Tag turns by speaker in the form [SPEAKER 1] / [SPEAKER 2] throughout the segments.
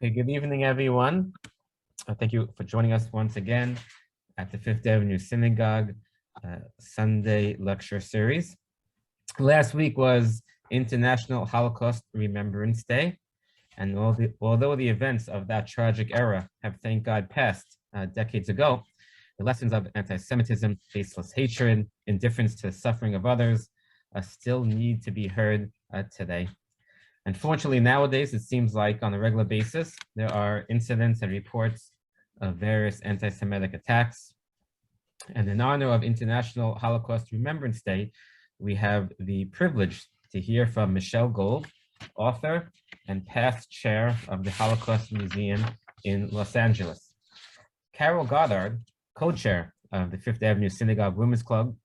[SPEAKER 1] Okay, good evening, everyone. Thank you for joining us once again at the Fifth Avenue Synagogue Sunday Lecture Series. Last week was International Holocaust Remembrance Day, and although the events of that tragic era have, thank God, passed decades ago, the lessons of anti-Semitism, faceless hatred, indifference to the suffering of others still need to be heard today. Unfortunately, nowadays, it seems like on a regular basis, there are incidents and reports of various anti-Semitic attacks. And in honor of International Holocaust Remembrance Day, we have the privilege to hear from Michele Gold, author and past chair of the Holocaust Museum in Los Angeles. Carol Goddard, co-chair of the Fifth Avenue Synagogue Women's Club,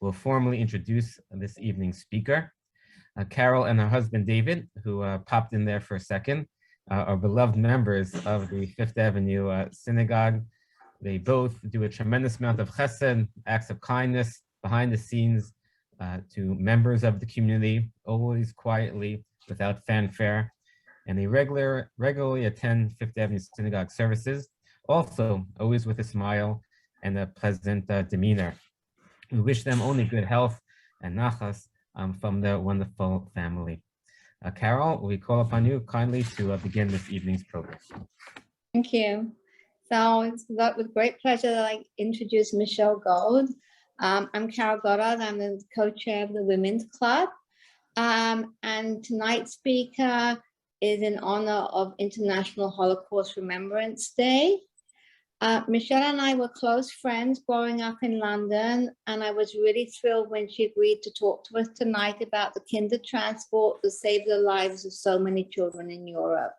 [SPEAKER 1] will formally introduce this evening's speaker. Carol and her husband, David, who popped in there for a second, are beloved members of the Fifth Avenue Synagogue. They both do a tremendous amount of chesed, acts of kindness behind the scenes to members of the community, always quietly, without fanfare. And they regularly attend Fifth Avenue Synagogue services, also always with a smile and a pleasant demeanor. We wish them only good health and nachas from their wonderful family. Carol, we call upon you kindly to begin this evening's program.
[SPEAKER 2] Thank you. So it's with great pleasure that I introduce Michele Gold. I'm Carol Goddard. I'm the co-chair of the Women's Club. And tonight's speaker is in honor of International Holocaust Remembrance Day. Michele and I were close friends growing up in London, and I was really thrilled when she agreed to talk to us tonight about the Kindertransport that saved the lives of so many children in Europe.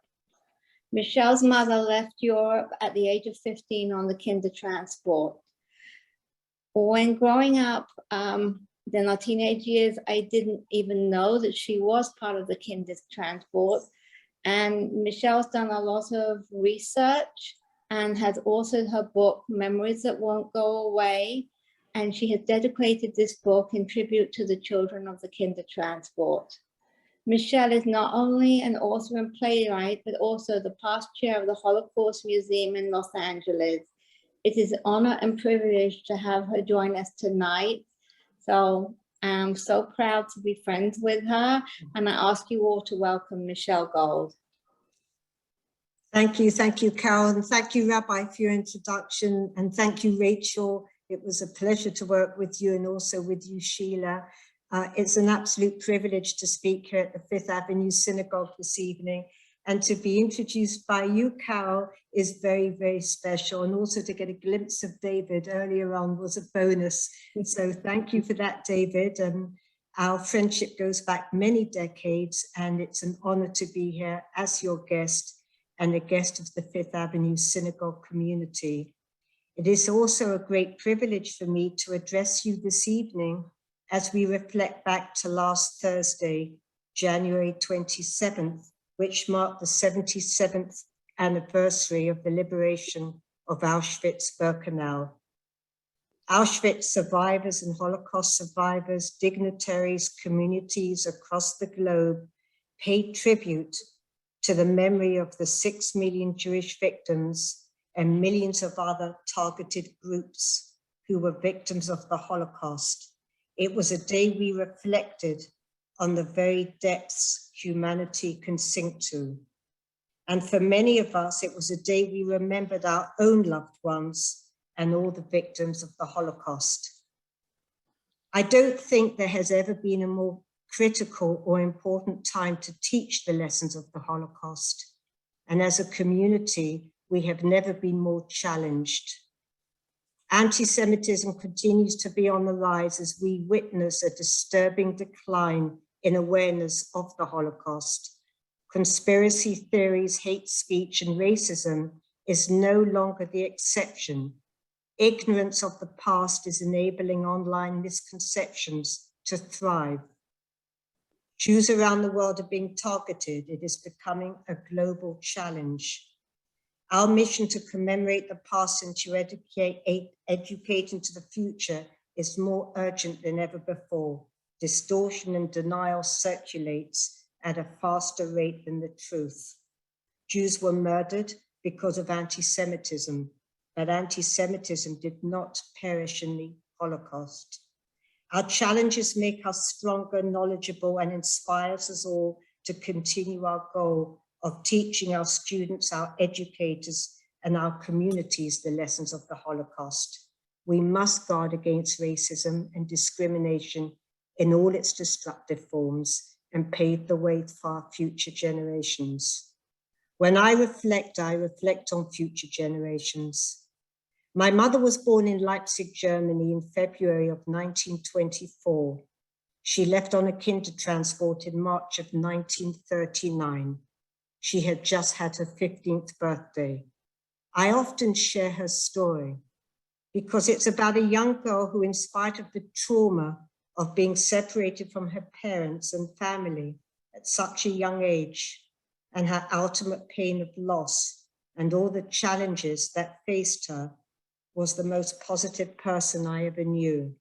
[SPEAKER 2] Michele's mother left Europe at the age of 15 on the Kindertransport. When growing up, in our teenage years, I didn't even know that she was part of the Kindertransport. And Michele's done a lot of research and has authored her book, Memories That Won't Go Away. And she has dedicated this book in tribute to the children of the Kindertransport. Michele is not only an author and playwright, but also the past chair of the Holocaust Museum in Los Angeles. It is an honor and privilege to have her join us tonight. So I'm so proud to be friends with her. And I ask you all to welcome Michele Gold.
[SPEAKER 3] Thank you, Carol, and thank you, Rabbi, for your introduction, and thank you, Rachel. It was a pleasure to work with you and also with you, Sheila. It's an absolute privilege to speak here at the Fifth Avenue Synagogue this evening, and to be introduced by you, Carol, is very, very special, and also to get a glimpse of David earlier on was a bonus. So thank you for that, David. Our friendship goes back many decades, and it's an honor to be here as your guest and a guest of the Fifth Avenue Synagogue community. It is also a great privilege for me to address you this evening as we reflect back to last Thursday, January 27th, which marked the 77th anniversary of the liberation of Auschwitz-Birkenau. Auschwitz survivors and Holocaust survivors, dignitaries, communities across the globe paid tribute to the memory of the 6 million Jewish victims and millions of other targeted groups who were victims of the Holocaust. It was a day we reflected on the very depths humanity can sink to. And for many of us, it was a day we remembered our own loved ones and all the victims of the Holocaust. I don't think there has ever been a more critical or important time to teach the lessons of the Holocaust. And as a community, we have never been more challenged. Anti-Semitism continues to be on the rise as we witness a disturbing decline in awareness of the Holocaust. Conspiracy theories, hate speech, and racism is no longer the exception. Ignorance of the past is enabling online misconceptions to thrive. Jews around the world are being targeted. It is becoming a global challenge. Our mission to commemorate the past and to educate into the future is more urgent than ever before. Distortion and denial circulates at a faster rate than the truth. Jews were murdered because of anti-Semitism, but anti-Semitism did not perish in the Holocaust. Our challenges make us stronger, knowledgeable, and inspires us all to continue our goal of teaching our students, our educators, and our communities the lessons of the Holocaust. We must guard against racism and discrimination in all its destructive forms and pave the way for our future generations. When I reflect on future generations. My mother was born in Leipzig, Germany in February of 1924. She left on a Kindertransport in March of 1939. She had just had her 15th birthday. I often share her story because it's about a young girl who, in spite of the trauma of being separated from her parents and family at such a young age, and her ultimate pain of loss and all the challenges that faced her, was the most positive person I ever knew.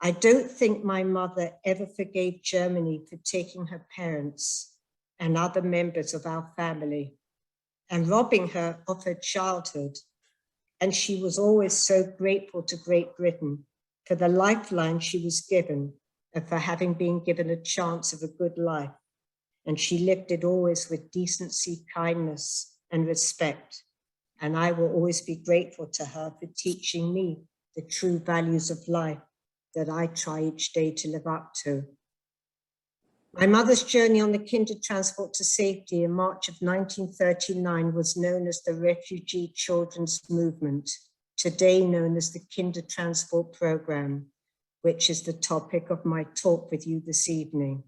[SPEAKER 3] I don't think my mother ever forgave Germany for taking her parents and other members of our family and robbing her of her childhood. And she was always so grateful to Great Britain for the lifeline she was given and for having been given a chance of a good life. And she lived it always with decency, kindness, and respect. And I will always be grateful to her for teaching me the true values of life that I try each day to live up to. My mother's journey on the Kindertransport to safety in March of 1939 was known as the Refugee Children's Movement, today known as the Kindertransport Program, which is the topic of my talk with you this evening.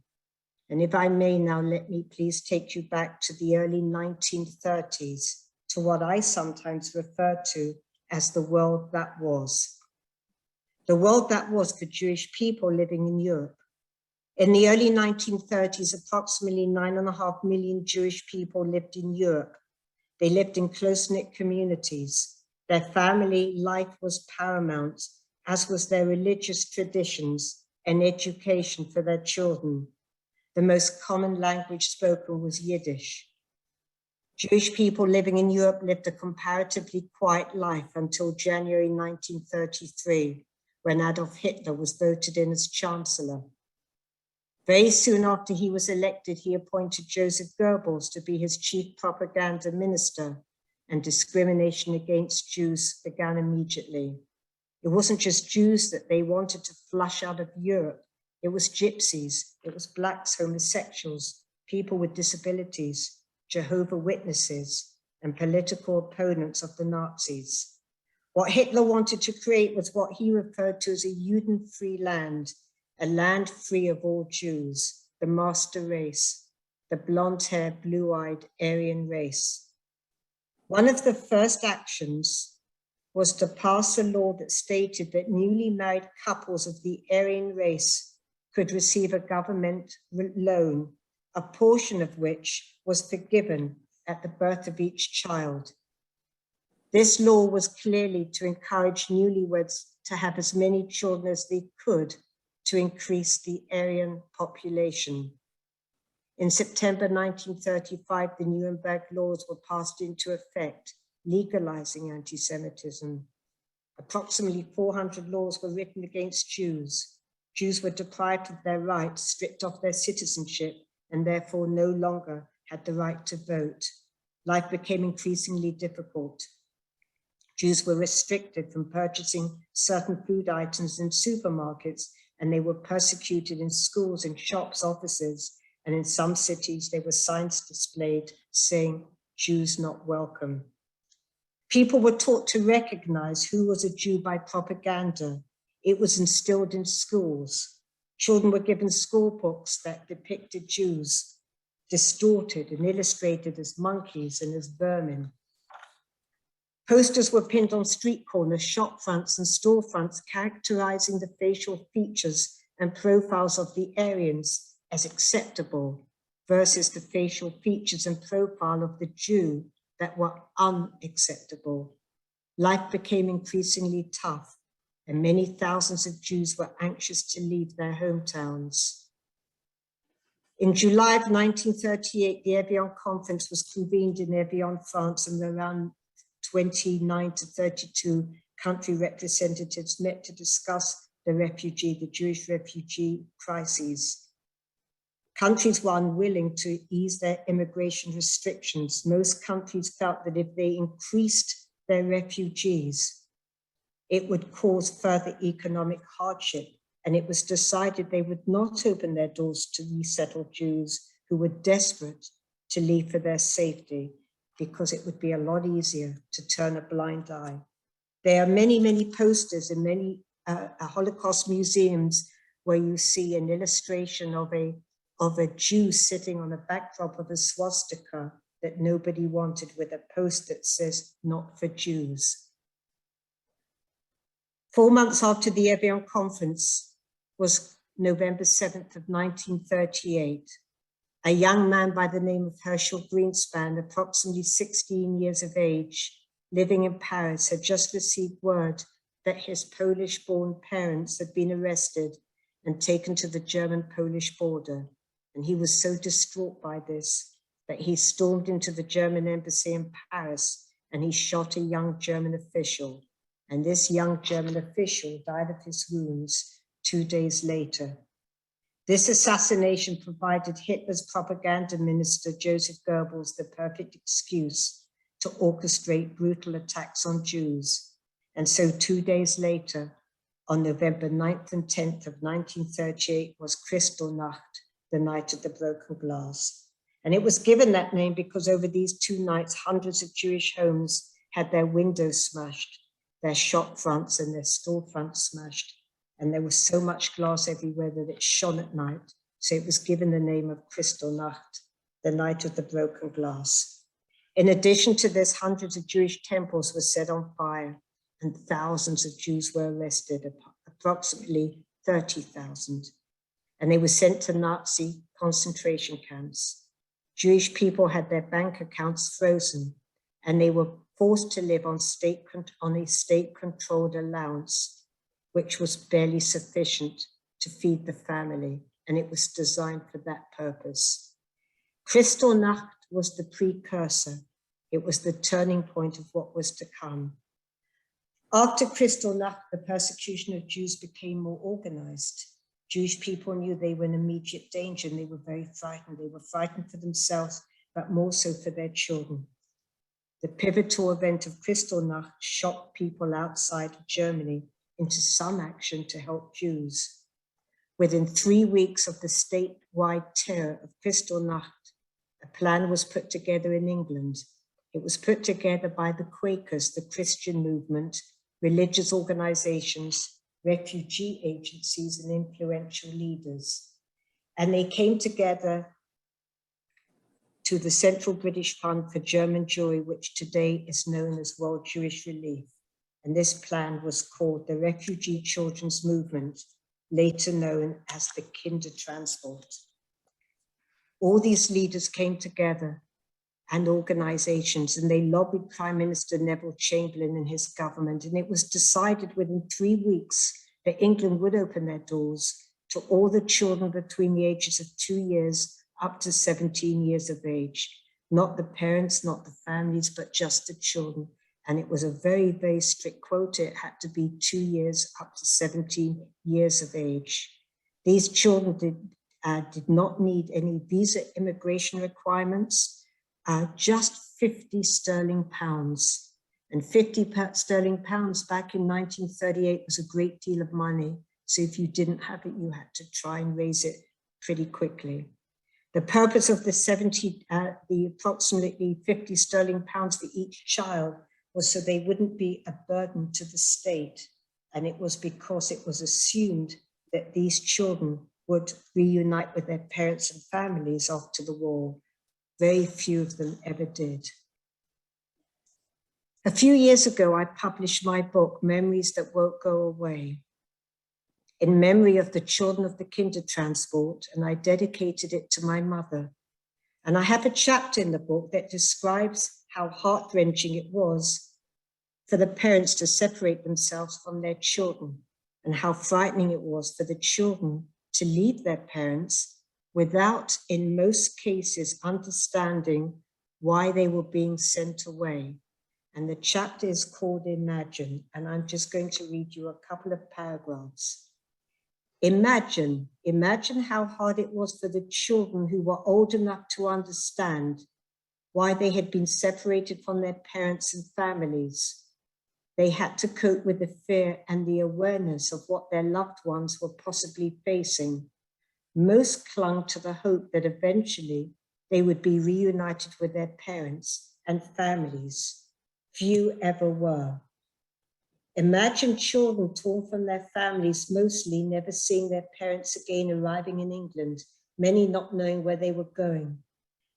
[SPEAKER 3] And if I may now, let me please take you back to the early 1930s, to what I sometimes refer to as the world that was. The world that was for Jewish people living in Europe. In the early 1930s, approximately 9.5 million Jewish people lived in Europe. They lived in close-knit communities. Their family life was paramount, as was their religious traditions and education for their children. The most common language spoken was Yiddish. Jewish people living in Europe lived a comparatively quiet life until January 1933, when Adolf Hitler was voted in as Chancellor. Very soon after he was elected, he appointed Joseph Goebbels to be his chief propaganda minister, and discrimination against Jews began immediately. It wasn't just Jews that they wanted to flush out of Europe. It was gypsies, it was blacks, homosexuals, people with disabilities, Jehovah's Witnesses, and political opponents of the Nazis. What Hitler wanted to create was what he referred to as a Juden-free land, a land free of all Jews, the master race, the blonde-haired, blue-eyed Aryan race. One of the first actions was to pass a law that stated that newly married couples of the Aryan race could receive a government loan, a portion of which was forgiven at the birth of each child. This law was clearly to encourage newlyweds to have as many children as they could to increase the Aryan population. In September 1935, the Nuremberg laws were passed into effect, legalizing anti-Semitism. Approximately 400 laws were written against Jews. Jews were deprived of their rights, stripped of their citizenship, and therefore no longer had the right to vote. Life became increasingly difficult. Jews were restricted from purchasing certain food items in supermarkets, and they were persecuted in schools, in shops, offices, and in some cities there were signs displayed saying, "Jews not welcome." People were taught to recognize who was a Jew by propaganda. It was instilled in schools. Children were given school books that depicted Jews, distorted and illustrated as monkeys and as vermin. Posters were pinned on street corners, shop fronts, and storefronts, characterizing the facial features and profiles of the Aryans as acceptable versus the facial features and profile of the Jew that were unacceptable. Life became increasingly tough, and many thousands of Jews were anxious to leave their hometowns. In July of 1938, the Evian Conference was convened in Evian, France, and around 29 to 32 country representatives met to discuss the Jewish refugee crises. Countries were unwilling to ease their immigration restrictions. Most countries felt that if they increased their refugees, it would cause further economic hardship. And it was decided they would not open their doors to resettled Jews who were desperate to leave for their safety, because it would be a lot easier to turn a blind eye. There are many, many posters in many Holocaust museums where you see an illustration of a Jew sitting on a backdrop of a swastika that nobody wanted, with a post that says, "Not for Jews." 4 months after the Evian Conference was November 7th of 1938. A young man by the name of Herschel Greenspan, approximately 16 years of age, living in Paris, had just received word that his Polish-born parents had been arrested and taken to the German-Polish border. And he was so distraught by this that he stormed into the German embassy in Paris and he shot a young German official. And this young German official died of his wounds 2 days later. This assassination provided Hitler's propaganda minister, Joseph Goebbels, the perfect excuse to orchestrate brutal attacks on Jews. And so 2 days later, on November 9th and 10th of 1938, was Kristallnacht, the night of the broken glass. And it was given that name because over these 2 nights, hundreds of Jewish homes had their windows smashed, their shop fronts and their storefronts smashed. And there was so much glass everywhere that it shone at night. So it was given the name of Kristallnacht, the night of the broken glass. In addition to this, hundreds of Jewish temples were set on fire and thousands of Jews were arrested, approximately 30,000. And they were sent to Nazi concentration camps. Jewish people had their bank accounts frozen and they were forced to live on a state-controlled allowance, which was barely sufficient to feed the family, and it was designed for that purpose. Kristallnacht was the precursor. It was the turning point of what was to come. After Kristallnacht, the persecution of Jews became more organized. Jewish people knew they were in immediate danger and they were very frightened. They were frightened for themselves, but more so for their children. The pivotal event of Kristallnacht shocked people outside of Germany into some action to help Jews. Within 3 weeks of the statewide terror of Kristallnacht, a plan was put together in England. It was put together by the Quakers, the Christian movement, religious organizations, refugee agencies, and influential leaders. And they came together to the Central British Fund for German Jewry, which today is known as World Jewish Relief. And this plan was called the Refugee Children's Movement, later known as the Kindertransport. All these leaders came together and organizations, and they lobbied Prime Minister Neville Chamberlain and his government. And it was decided within 3 weeks that England would open their doors to all the children between the ages of 2 years up to 17 years of age. Not the parents, not the families, but just the children. And it was a very, very strict quota. It had to be 2 years up to 17 years of age. These children did not need any visa immigration requirements, just 50 sterling pounds. And 50 sterling pounds back in 1938 was a great deal of money. So if you didn't have it, you had to try and raise it pretty quickly. The purpose of the approximately 50 sterling pounds for each child was so they wouldn't be a burden to the state. And it was because it was assumed that these children would reunite with their parents and families after the war. Very few of them ever did. A few years ago, I published my book, Memories That Won't Go Away, in memory of the children of the Kindertransport, and I dedicated it to my mother. And I have a chapter in the book that describes how heart-wrenching it was for the parents to separate themselves from their children, and how frightening it was for the children to leave their parents without, in most cases, understanding why they were being sent away. And the chapter is called Imagine, and I'm just going to read you a couple of paragraphs. Imagine how hard it was for the children who were old enough to understand why they had been separated from their parents and families. They had to cope with the fear and the awareness of what their loved ones were possibly facing. Most clung to the hope that eventually they would be reunited with their parents and families. Few ever were. Imagine children torn from their families, mostly never seeing their parents again, arriving in England, many not knowing where they were going.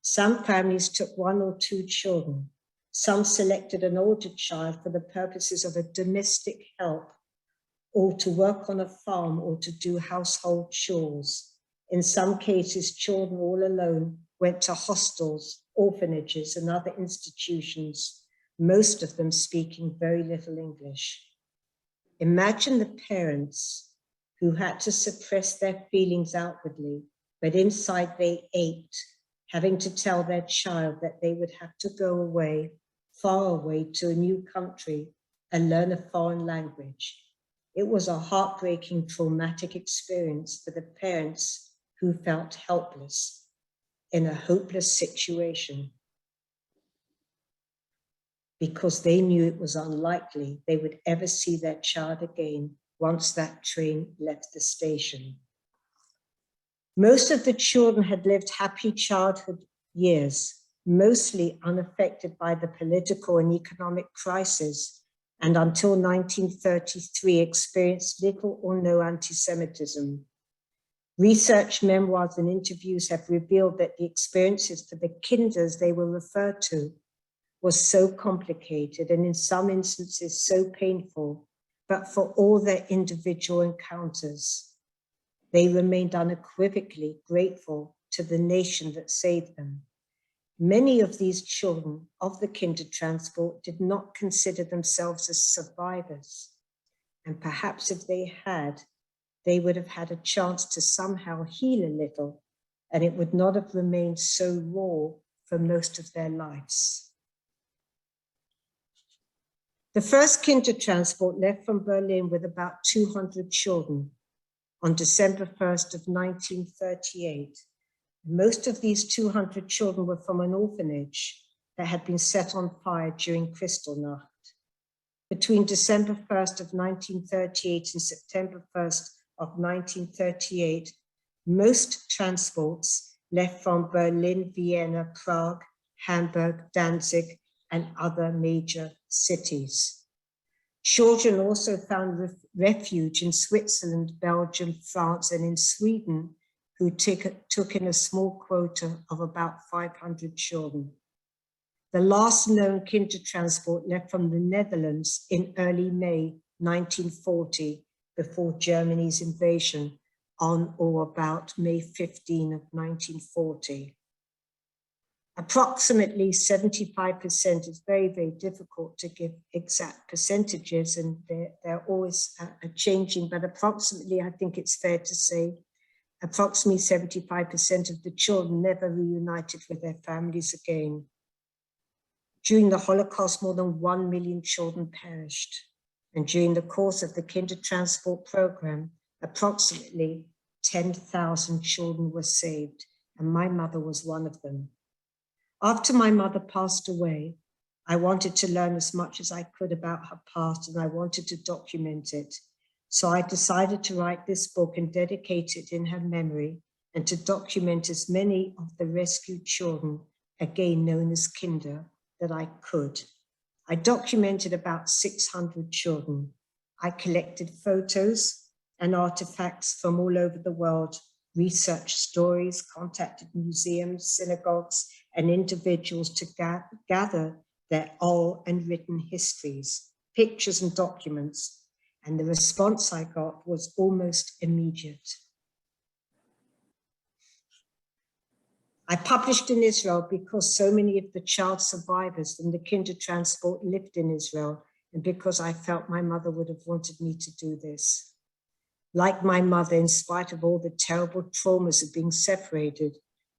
[SPEAKER 3] Some families took one or two children. Some selected an older child for the purposes of a domestic help, or to work on a farm, or to do household chores. In some cases, children all alone went to hostels, orphanages, and other institutions, most of them speaking very little English. Imagine the parents who had to suppress their feelings outwardly, but inside they ached, having to tell their child that they would have to go away, far away to a new country and learn a foreign language. It was a heartbreaking, traumatic experience for the parents who felt helpless in a hopeless situation because they knew it was unlikely they would ever see their child again once that train left the station. Most of the children had lived happy childhood years, mostly unaffected by the political and economic crisis, and until 1933 experienced little or no anti-Semitism. Research, memoirs, and interviews have revealed that the experiences for the kinders they were referred to was so complicated and in some instances so painful, but for all their individual encounters, they remained unequivocally grateful to the nation that saved them. Many of these children of the Kindertransport did not consider themselves as survivors, and perhaps if they had, they would have had a chance to somehow heal a little, and it would not have remained so raw for most of their lives. The first Kindertransport left from Berlin with about 200 children on December 1st of 1938. Most of these 200 children were from an orphanage that had been set on fire during Kristallnacht. Between December 1st of 1938 and September 1st of 1938, most transports left from Berlin, Vienna, Prague, Hamburg, Danzig, and other major cities. Children also found refuge in Switzerland, Belgium, France, and in Sweden, who took in a small quota of about 500 children. The last known Kindertransport left from the Netherlands in early May 1940, before Germany's invasion on or about May 15 of 1940. Approximately 75%, is very, very difficult to give exact percentages, and they're always changing, but approximately, I think it's fair to say, approximately 75% of the children never reunited with their families again. During the Holocaust, more than 1 million children perished. And during the course of the Kindertransport program, approximately 10,000 children were saved, and my mother was one of them. After my mother passed away, I wanted to learn as much as I could about her past, and I wanted to document it. So I decided to write this book and dedicate it in her memory, and to document as many of the rescued children, again known as Kinder, that I could. I documented about 600 children. I collected photos and artifacts from all over the world, researched stories, contacted museums, synagogues, and individuals to gather their oral and written histories, pictures and documents, and the response I got was almost immediate. I published in Israel because so many of the child survivors from the Kindertransport lived in Israel, and because I felt my mother would have wanted me to do this. Like my mother, in spite of all the terrible traumas of being separated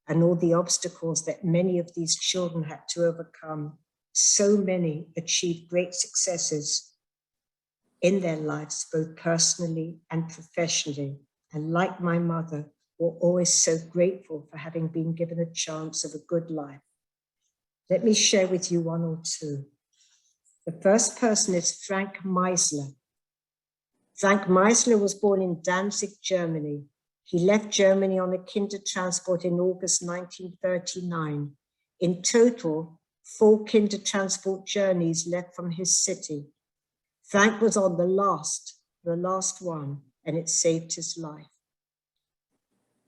[SPEAKER 3] and all the obstacles that many of these children had to overcome, so many achieved great successes in their lives, both personally and professionally. And like my mother, were always so grateful for having been given a chance of a good life. Let me share with you one or two. The first person is Frank Meisler. Frank Meisler was born in Danzig, Germany. He left Germany on a Kindertransport in August 1939. In total, 4 Kindertransport journeys left from his city. Frank was on the last one, and it saved his life.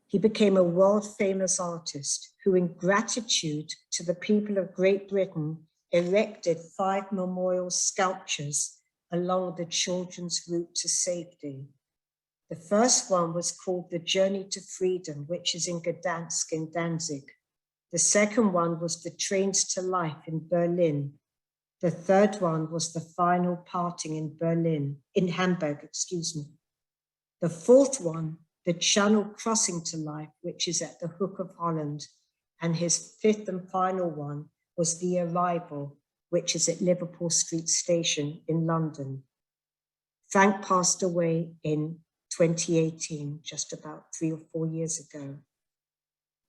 [SPEAKER 3] He became a world-famous artist who, in gratitude to the people of Great Britain, erected 5 memorial sculptures along the children's route to safety. The first one was called The Journey to Freedom, which is in Gdansk in Danzig. The second one was The Trains to Life in Berlin. The third one was The Final Parting in Hamburg, excuse me. The fourth one, The Channel Crossing to Life, which is at the Hook of Holland. And his fifth and final one was The Arrival, which is at Liverpool Street Station in London. Frank passed away in 2018, just about 3 or 4 years ago.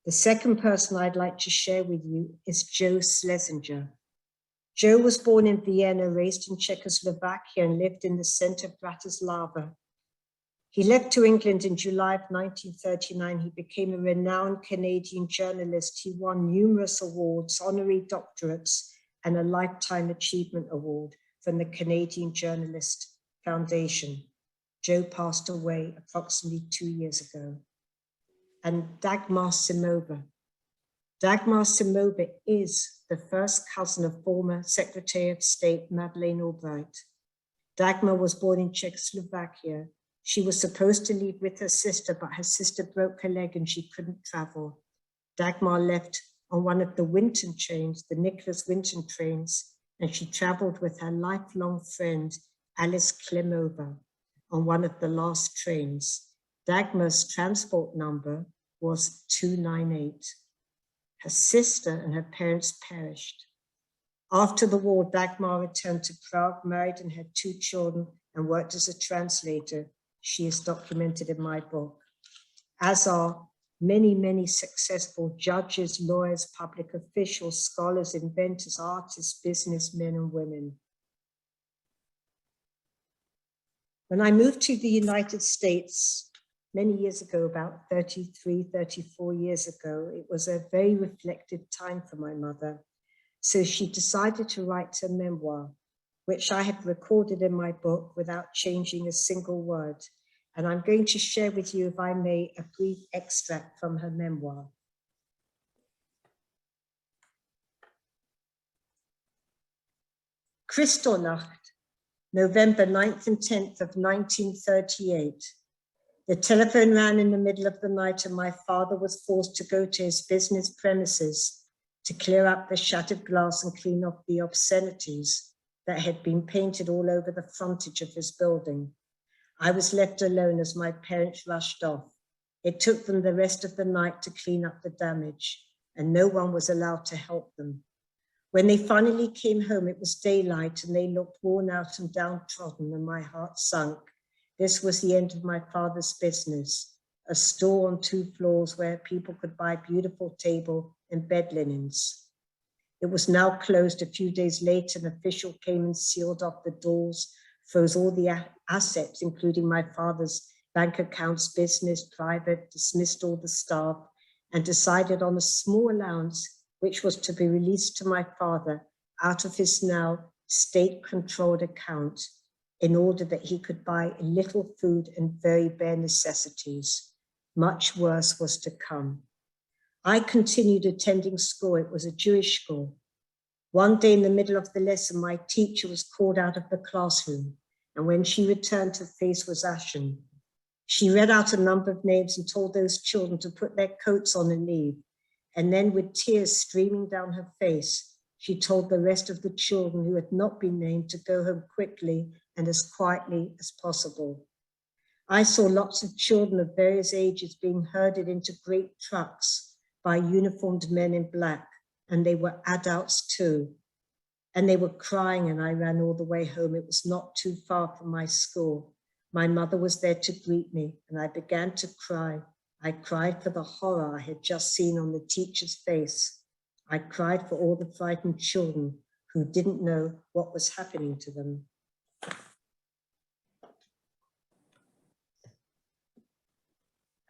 [SPEAKER 3] The second person I'd like to share with you is Joe Schlesinger. Joe was born in Vienna, raised in Czechoslovakia, and lived in the center of Bratislava. He left to England in July of 1939. He became a renowned Canadian journalist. He won numerous awards, honorary doctorates, and a Lifetime Achievement Award from the Canadian Journalist Foundation. Joe passed away approximately 2 years ago. And Dagmar Simova. Dagmar Simova is the first cousin of former Secretary of State Madeleine Albright. Dagmar was born in Czechoslovakia. She was supposed to leave with her sister, but her sister broke her leg and she couldn't travel. Dagmar left on one of the Winton trains, the Nicholas Winton trains, and she traveled with her lifelong friend, Alice Klimova, on one of the last trains. Dagmar's transport number was 298. Her sister and her parents perished. After the war, Dagmar returned to Prague, married and had 2 children, and worked as a translator. She is documented in my book, as are many, many successful judges, lawyers, public officials, scholars, inventors, artists, businessmen and women. When I moved to the United States many years ago, about 33, 34 years ago, it was a very reflective time for my mother. So she decided to write a memoir, which I have recorded in my book without changing a single word. And I'm going to share with you, if I may, a brief extract from her memoir. Kristallnacht, November 9th and 10th of 1938. The telephone rang in the middle of the night and my father was forced to go to his business premises to clear up the shattered glass and clean off the obscenities that had been painted all over the frontage of his building. I was left alone as my parents rushed off. It took them the rest of the night to clean up the damage, and no one was allowed to help them. When they finally came home, it was daylight and they looked worn out and downtrodden, and my heart sunk. This was the end of my father's business, a store on 2 floors where people could buy beautiful table and bed linens. It was now closed. A few days later, an official came and sealed off the doors, froze all the assets, including my father's bank accounts, business, private, dismissed all the staff, and decided on a small allowance, which was to be released to my father out of his now state-controlled account in order that he could buy little food and very bare necessities. Much worse was to come. I continued attending school. It was a Jewish school. One day in the middle of the lesson, my teacher was called out of the classroom, and when she returned, her face was ashen. She read out a number of names and told those children to put their coats on and leave. And then with tears streaming down her face, she told the rest of the children who had not been named to go home quickly and as quietly as possible. I saw lots of children of various ages being herded into great trucks by uniformed men in black, and they were adults too. And they were crying, and I ran all the way home. It was not too far from my school. My mother was there to greet me, and I began to cry. I cried for the horror I had just seen on the teacher's face. I cried for all the frightened children who didn't know what was happening to them.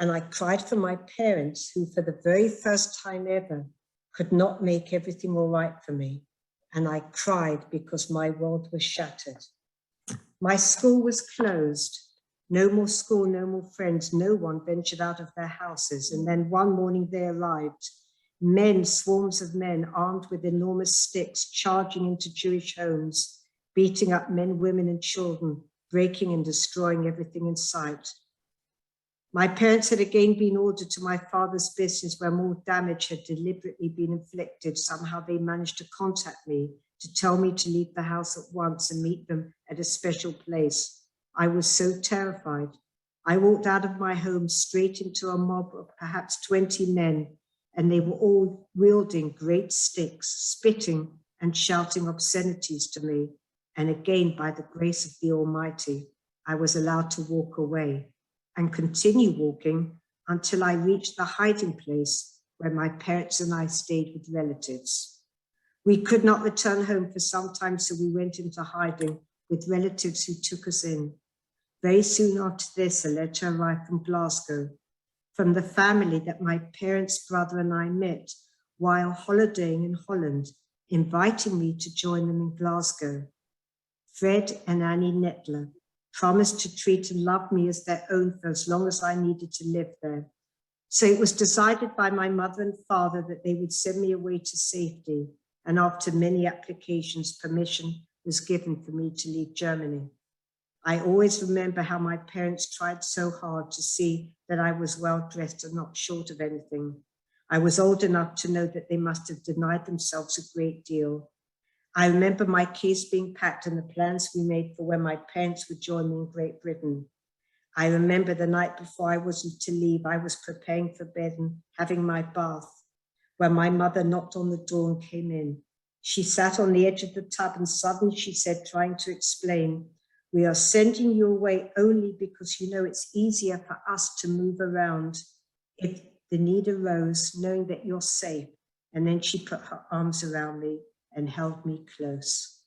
[SPEAKER 3] And I cried for my parents, who for the very first time ever could not make everything all right for me. And I cried because my world was shattered. My school was closed. No more school, no more friends. No one ventured out of their houses. And then one morning they arrived. Men, swarms of men armed with enormous sticks, charging into Jewish homes, beating up men, women, and children, breaking and destroying everything in sight. My parents had again been ordered to my father's business where more damage had deliberately been inflicted. Somehow they managed to contact me to tell me to leave the house at once and meet them at a special place. I was so terrified. I walked out of my home straight into a mob of perhaps 20 men, and they were all wielding great sticks, spitting and shouting obscenities to me. And again, by the grace of the Almighty, I was allowed to walk away and continue walking until I reached the hiding place where my parents and I stayed with relatives. We could not return home for some time, so we went into hiding with relatives who took us in. Very soon after this, a letter arrived from Glasgow, from the family that my parents' brother and I met while holidaying in Holland, inviting me to join them in Glasgow. Fred and Annie Nettler promised to treat and love me as their own for as long as I needed to live there. So it was decided by my mother and father that they would send me away to safety, and after many applications, permission was given for me to leave Germany. I always remember how my parents tried so hard to see that I was well dressed and not short of anything. I was old enough to know that they must have denied themselves a great deal. I remember my keys being packed and the plans we made for when my parents would join me in Great Britain. I remember the night before I was to leave, I was preparing for bed and having my bath when my mother knocked on the door and came in. She sat on the edge of the tub and suddenly she said, trying to explain, "We are sending you away only because you know it's easier for us to move around if the need arose, knowing that you're safe." And then she put her arms around me and held me close.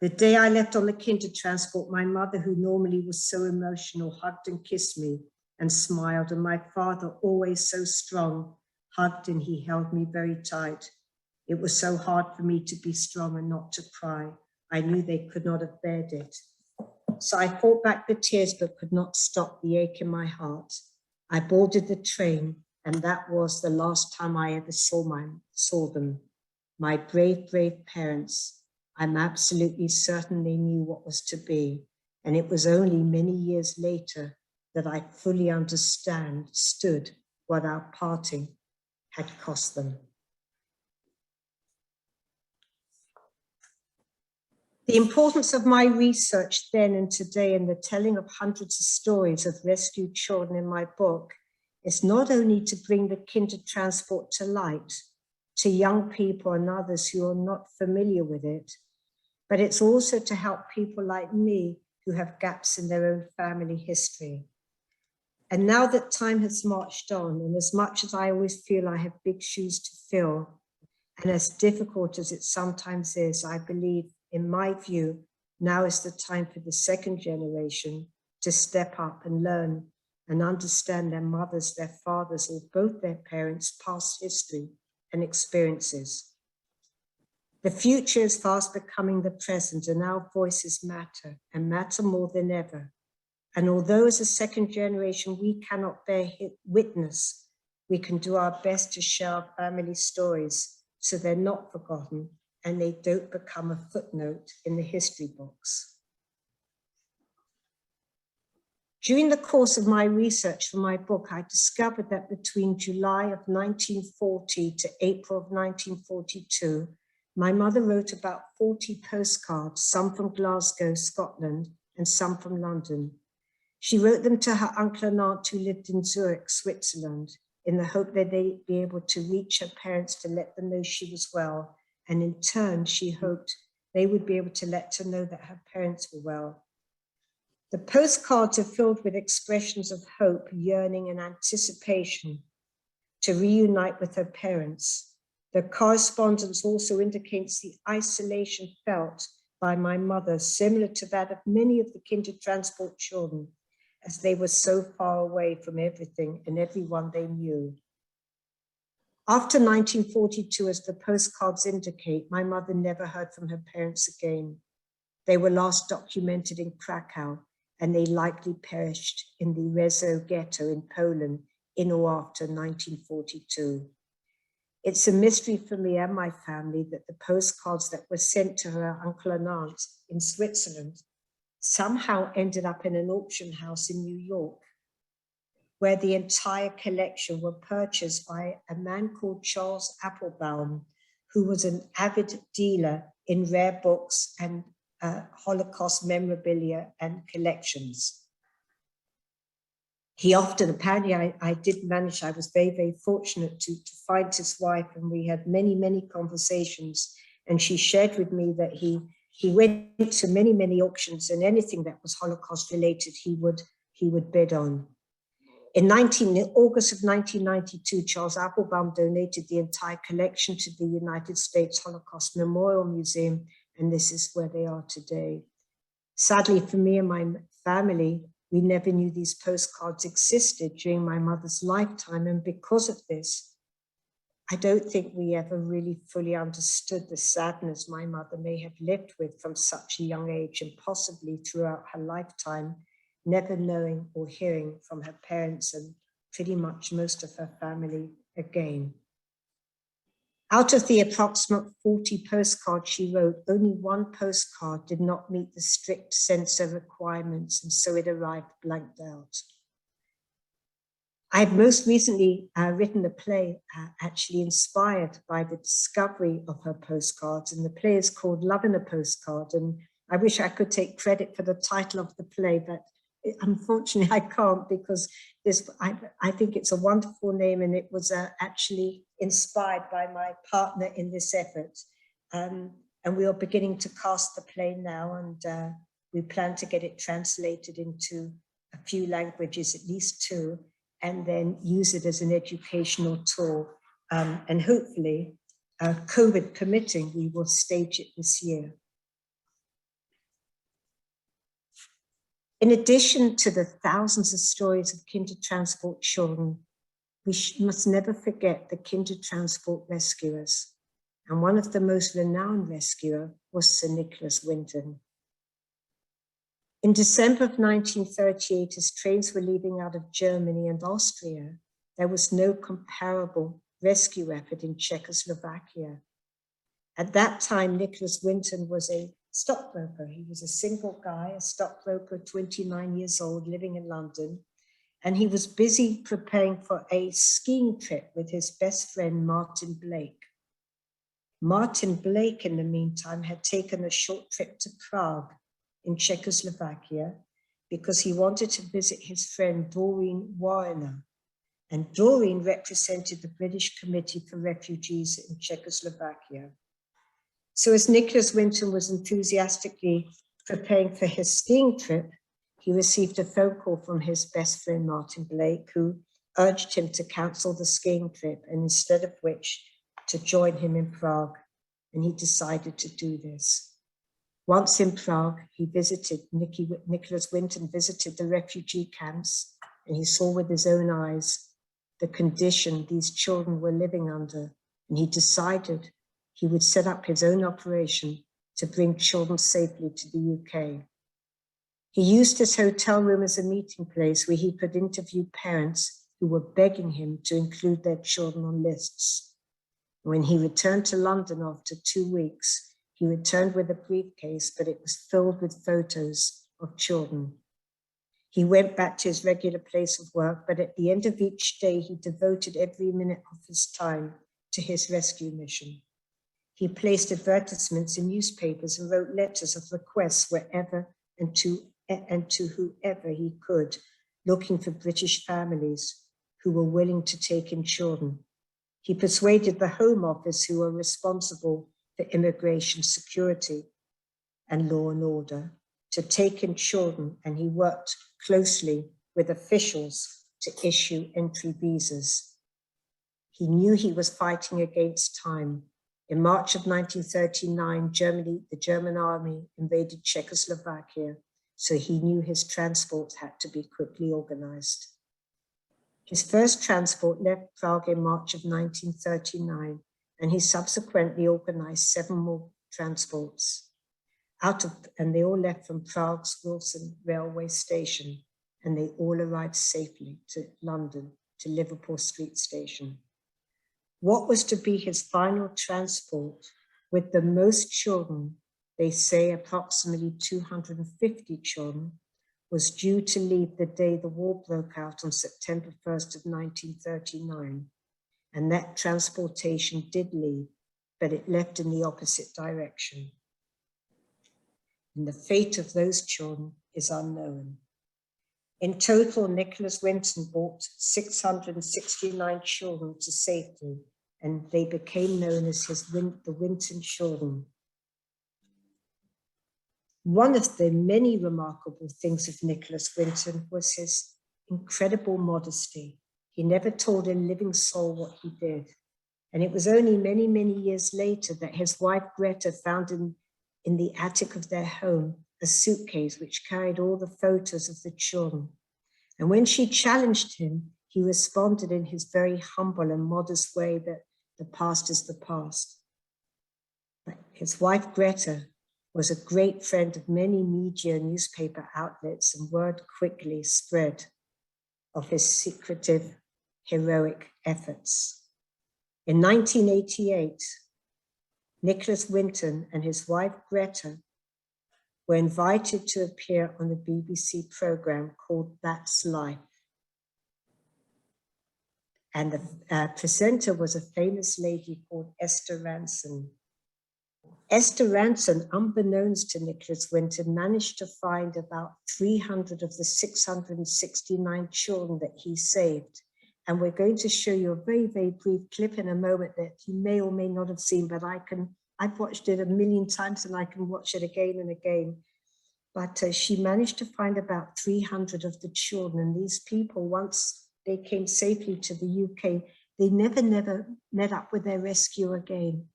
[SPEAKER 3] The day I left on the Kindertransport, my mother, who normally was so emotional, hugged and kissed me and smiled, and my father, always so strong, hugged and he held me very tight. It was so hard for me to be strong and not to cry. I knew they could not have bared it. So I fought back the tears but could not stop the ache in my heart. I boarded the train, and that was the last time I ever saw them. My brave, brave parents. I'm absolutely certain they knew what was to be, and it was only many years later that I fully understood what our parting had cost them. The importance of my research then and today in the telling of hundreds of stories of rescued children in my book is not only to bring the Kindertransport to light, to young people and others who are not familiar with it, but it's also to help people like me who have gaps in their own family history. And now that time has marched on, and as much as I always feel I have big shoes to fill, and as difficult as it sometimes is, I believe, in my view, now is the time for the second generation to step up and learn and understand their mothers, their fathers, or both their parents' past history and experiences. The future is fast becoming the present, and our voices matter, and matter more than ever. And although as a second generation we cannot bear witness, we can do our best to share our family stories so they're not forgotten and they don't become a footnote in the history books. During the course of my research for my book, I discovered that between July of 1940 to April of 1942, my mother wrote about 40 postcards, some from Glasgow, Scotland, and some from London. She wrote them to her uncle and aunt who lived in Zurich, Switzerland, in the hope that they'd be able to reach her parents to let them know she was well. And in turn, she hoped they would be able to let her know that her parents were well. The postcards are filled with expressions of hope, yearning, and anticipation to reunite with her parents. The correspondence also indicates the isolation felt by my mother, similar to that of many of the Kindertransport children, as they were so far away from everything and everyone they knew. After 1942, as the postcards indicate, my mother never heard from her parents again. They were last documented in Krakow, and they likely perished in the Rzeszów ghetto in Poland in or after 1942. It's a mystery for me and my family that the postcards that were sent to her uncle and aunt in Switzerland somehow ended up in an auction house in New York, where the entire collection were purchased by a man called Charles Applebaum, who was an avid dealer in rare books and Holocaust memorabilia and collections. He often, apparently I did manage, I was very, very fortunate to find his wife, and we had many, many conversations. And she shared with me that he went to many, many auctions, and anything that was Holocaust related, he would bid on. In August of 1992, Charles Applebaum donated the entire collection to the United States Holocaust Memorial Museum, and this is where they are today. Sadly, for me and my family, we never knew these postcards existed during my mother's lifetime, and because of this, I don't think we ever really fully understood the sadness my mother may have lived with from such a young age, and possibly throughout her lifetime, never knowing or hearing from her parents and pretty much most of her family again. Out of the approximate 40 postcards she wrote, only one postcard did not meet the strict censor requirements, and so it arrived blanked out. I've most recently written a play actually inspired by the discovery of her postcards, and the play is called Love in a Postcard, and I wish I could take credit for the title of the play, but unfortunately I can't, because I think it's a wonderful name, and it was actually inspired by my partner in this effort. And we are beginning to cast the play now, and we plan to get it translated into a few languages, at least 2, and then use it as an educational tool. And hopefully, COVID permitting, we will stage it this year. In addition to the thousands of stories of Kindertransport children, we must never forget the Kindertransport rescuers. And one of the most renowned rescuer was Sir Nicholas Winton. In December of 1938, as trains were leaving out of Germany and Austria, there was no comparable rescue effort in Czechoslovakia. At that time, Nicholas Winton was a stockbroker. He was a single guy, a stockbroker, 29 years old, living in London. And he was busy preparing for a skiing trip with his best friend, Martin Blake. Martin Blake, in the meantime, had taken a short trip to Prague in Czechoslovakia because he wanted to visit his friend, Doreen Warner. And Doreen represented the British Committee for Refugees in Czechoslovakia. So as Nicholas Winton was enthusiastically preparing for his skiing trip, he received a phone call from his best friend, Martin Blake, who urged him to cancel the skiing trip, and instead of which, to join him in Prague. And he decided to do this. Once in Prague, he visited, Nicholas Winton visited the refugee camps, and he saw with his own eyes the condition these children were living under. And he decided he would set up his own operation to bring children safely to the UK. He used his hotel room as a meeting place where he could interview parents who were begging him to include their children on lists. When he returned to London after 2 weeks, he returned with a briefcase, but it was filled with photos of children. He went back to his regular place of work, but at the end of each day, he devoted every minute of his time to his rescue mission. He placed advertisements in newspapers and wrote letters of requests wherever and to and to whoever he could, looking for British families who were willing to take in children. He persuaded the Home Office, who were responsible for immigration security and law and order, to take in children, and he worked closely with officials to issue entry visas. He knew he was fighting against time. In March of 1939, the German army invaded Czechoslovakia, so he knew his transport had to be quickly organized. His first transport left Prague in March of 1939, and he subsequently organized 7 more transports. And they all left from Prague's Wilson railway station, and they all arrived safely to London, to Liverpool Street Station. What was to be his final transport with the most children, they say approximately 250 children, was due to leave the day the war broke out on September 1st of 1939. And that transportation did leave, but it left in the opposite direction. And the fate of those children is unknown. In total, Nicholas Winton brought 669 children to safety, and they became known as the Winton children. One of the many remarkable things of Nicholas Winton was his incredible modesty. He never told a living soul what he did. And it was only many, many years later that his wife Greta found in the attic of their home a suitcase which carried all the photos of the children. And when she challenged him, he responded in his very humble and modest way that the past is the past. But his wife Greta was a great friend of many media and newspaper outlets, and word quickly spread of his secretive, heroic efforts. In 1988, Nicholas Winton and his wife Greta were invited to appear on the BBC program called That's Life. And the presenter was a famous lady called Esther Ranson. Esther Ranson, unbeknownst to Nicholas Winton, managed to find about 300 of the 669 children that he saved. And we're going to show you a very, very brief clip in a moment that you may or may not have seen, but I've watched it a million times and I can watch it again and again. But she managed to find about 300 of the children. And these people, once they came safely to the UK, they never met up with their rescue again.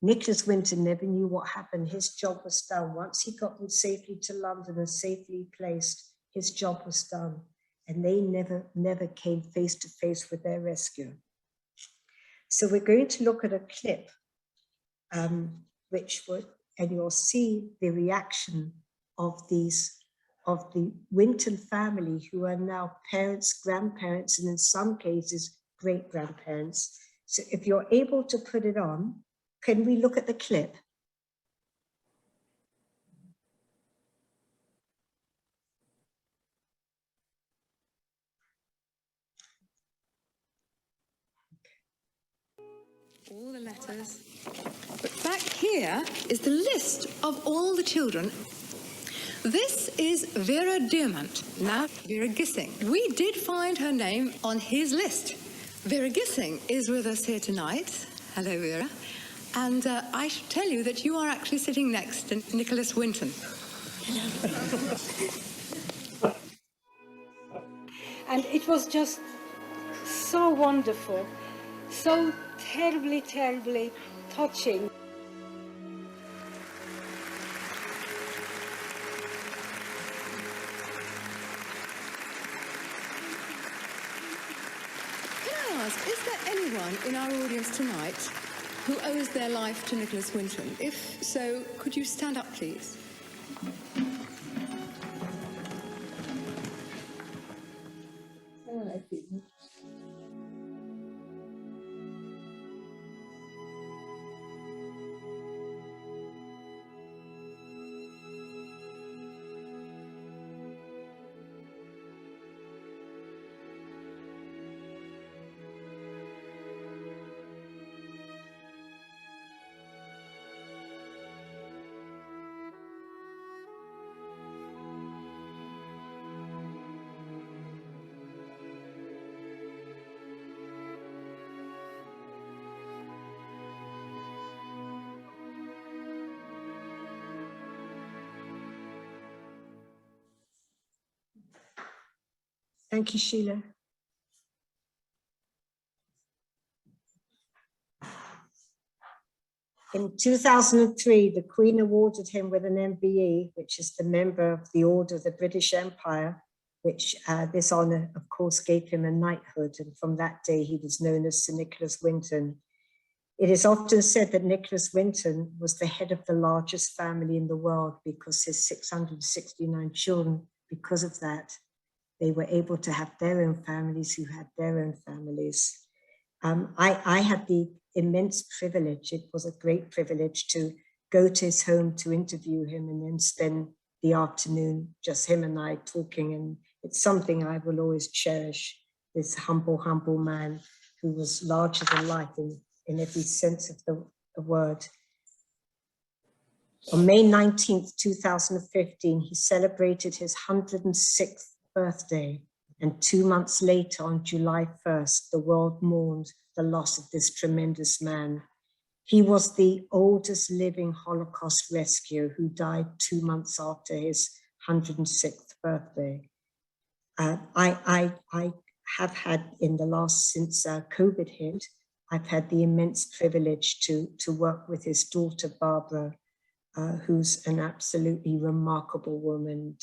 [SPEAKER 3] Nicholas Winton never knew what happened. His job was done. Once he got them safely to London and safely placed, his job was done. And they never came face to face with their rescue. So we're going to look at a clip, and you'll see the reaction of the Winton family, who are now parents, grandparents, and in some cases, great-grandparents. So if you're able to put it on, can we look at the clip?
[SPEAKER 4] All the letters. But back here is the list of all the children. This is Vera Diamond, now Vera Gissing. We did find her name on his list. Vera Gissing is with us here tonight. Hello, Vera. And I should tell you that you are actually sitting next to Nicholas Winton.
[SPEAKER 5] Hello. And it was just so wonderful, so terribly, terribly touching.
[SPEAKER 4] Can I ask, is there anyone in our audience tonight who owes their life to Nicholas Winton? If so, could you stand up, please?
[SPEAKER 3] Thank you, Sheila. In 2003, the Queen awarded him with an MBE, which is the Member of the Order of the British Empire, which this honor, of course, gave him a knighthood. And from that day, he was known as Sir Nicholas Winton. It is often said that Nicholas Winton was the head of the largest family in the world because his 669 children, because of that, they were able to have their own families who had their own families. I had the immense privilege, it was a great privilege to go to his home to interview him and then spend the afternoon, just him and I talking. And it's something I will always cherish, this humble, humble man who was larger than life in every sense of the word. On May 19th, 2015, he celebrated his 106th birthday. And 2 months later, on July 1st, the world mourned the loss of this tremendous man. He was the oldest living Holocaust rescuer who died 2 months after his 106th birthday. I have had in the last, since COVID hit, I've had the immense privilege to work with his daughter, Barbara, who's an absolutely remarkable woman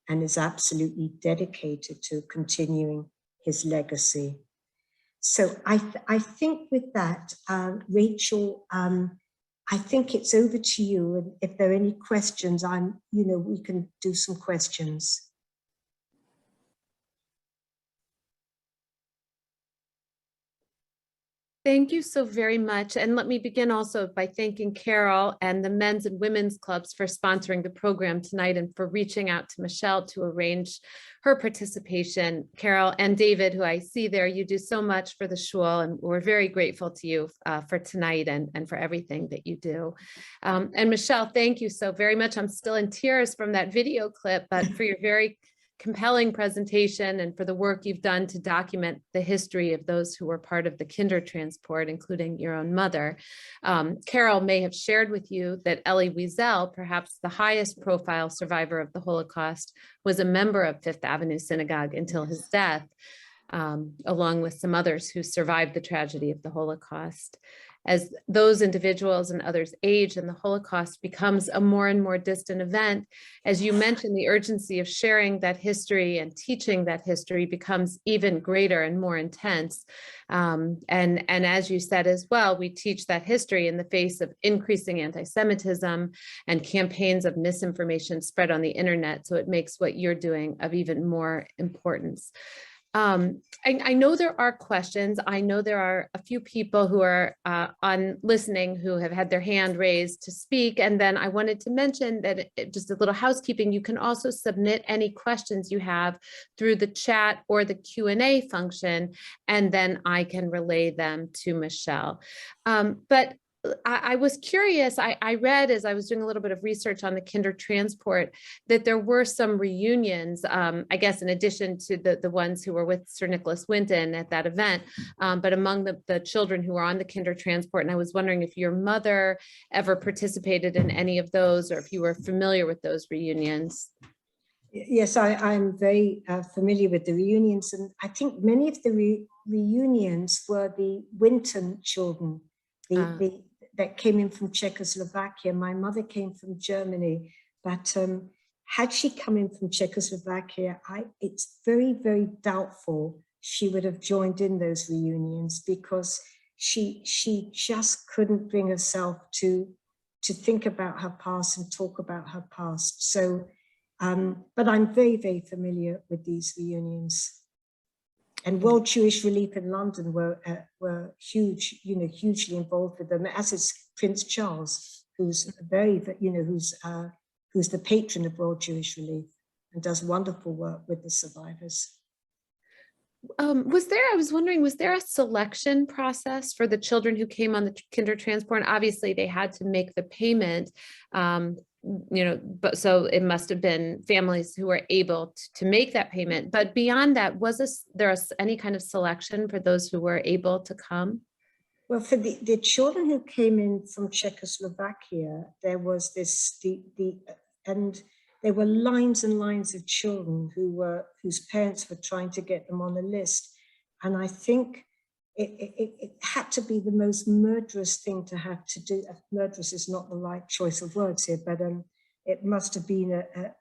[SPEAKER 3] and is absolutely dedicated to continuing his legacy. So I think with that, Rachel, I think it's over to you. And if there are any questions, we can do some questions.
[SPEAKER 6] Thank you so very much. And let me begin also by thanking Carol and the men's and women's clubs for sponsoring the program tonight and for reaching out to Michele to arrange her participation. Carol and David, who I see there, you do so much for the shul, and we're very grateful to you for tonight and for everything that you do. And Michele, thank you so very much. I'm still in tears from that video clip, but for your very compelling presentation and for the work you've done to document the history of those who were part of the Kindertransport, including your own mother. Carol may have shared with you that Ellie Wiesel, perhaps the highest profile survivor of the Holocaust, was a member of Fifth Avenue Synagogue until his death, along with some others who survived the tragedy of the Holocaust. As those individuals and others age and the Holocaust becomes a more and more distant event, as you mentioned, the urgency of sharing that history and teaching that history becomes even greater and more intense. And as you said as well, we teach that history in the face of increasing anti-Semitism and campaigns of misinformation spread on the internet. So it makes what you're doing of even more importance. I know there are questions. I know there are a few people who are on listening who have had their hand raised to speak. And then I wanted to mention that just a little housekeeping, you can also submit any questions you have through the chat or the Q&A function, and then I can relay them to Michele. But I was curious, I read as I was doing a little bit of research on the Kindertransport that there were some reunions, I guess in addition to the ones who were with Sir Nicholas Winton at that event, but among the children who were on the Kindertransport. And I was wondering if your mother ever participated in any of those or if you were familiar with those reunions.
[SPEAKER 3] Yes, I'm very familiar with the reunions. And I think many of the reunions were the Winton children, that came in from Czechoslovakia. My mother came from Germany, but had she come in from Czechoslovakia, it's very, very doubtful she would have joined in those reunions because she just couldn't bring herself to think about her past and talk about her past. So, but I'm very, very familiar with these reunions. And World Jewish Relief in London were huge, hugely involved with them, as is Prince Charles, who's who's the patron of World Jewish Relief and does wonderful work with the survivors.
[SPEAKER 6] I was wondering, was there a selection process for the children who came on the Kindertransport? Obviously, they had to make the payment, but so it must have been families who were able to make that payment. But beyond that, there any kind of selection for those who were able to come?
[SPEAKER 3] Well, for the children who came in from Czechoslovakia, there was and there were lines and lines of children whose parents were trying to get them on the list. And I think it had to be the most murderous thing to have to do. Murderous is not the right choice of words here, but it must have been a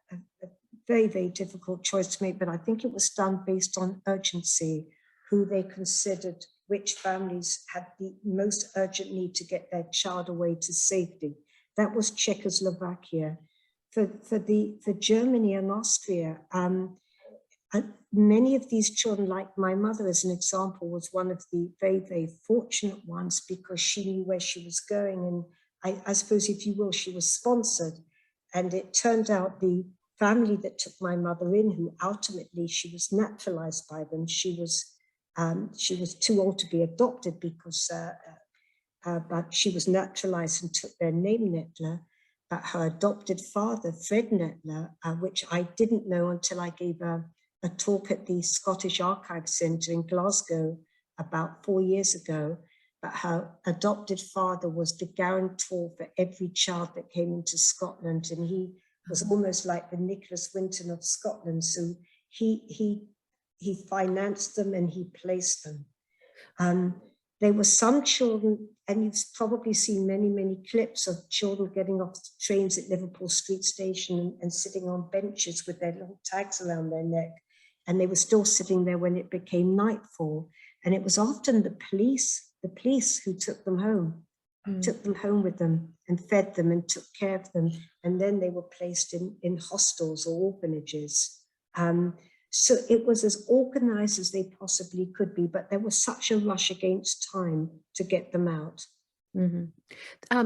[SPEAKER 3] very, very difficult choice to make. But I think it was done based on urgency, who they considered, which families had the most urgent need to get their child away to safety. That was Czechoslovakia. For Germany and Austria, many of these children, like my mother as an example, was one of the very, very fortunate ones because she knew where she was going. And I suppose, if you will, she was sponsored. And it turned out the family that took my mother in, who ultimately she was naturalized by them, she was too old to be adopted because, but she was naturalized and took their name, Nettler. But her adopted father, Fred Nettler, which I didn't know until I gave a talk at the Scottish Archives Centre in Glasgow about 4 years ago. But her adopted father was the guarantor for every child that came into Scotland, and he was almost like the Nicholas Winton of Scotland. So he financed them and he placed them. There were some children, and you've probably seen many, many clips of children getting off trains at Liverpool Street Station and sitting on benches with their little tags around their neck. And they were still sitting there when it became nightfall. And it was often the police who took them home, took them home with them and fed them and took care of them. And then they were placed in hostels or orphanages. So it was as organized as they possibly could be, but there was such a rush against time to get them out.